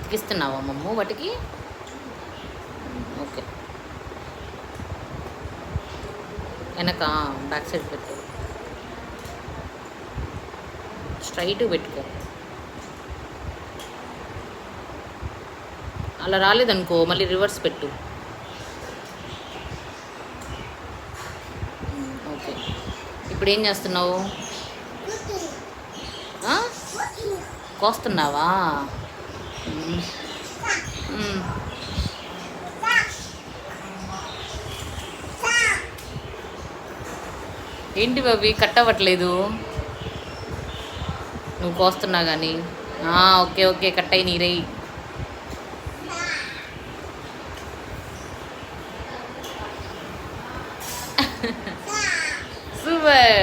అతికిస్తున్నావా మమ్ము వాటికి? ఓకే, వెనక బ్యాక్ సైడ్ పెట్టు, స్ట్రైట్ పెట్టుకో. అలా రాలేదనుకో మళ్ళీ రివర్స్ పెట్టు. ఓకే, ఇప్పుడు ఏం చేస్తున్నావు? కోస్తున్నావా? ఏంటి బాబీ కట్ అవ్వట్లేదు నువ్వు కోస్తున్నా కానీ? ఓకే ఓకే, కట్ అయి నీరై. సూపర్.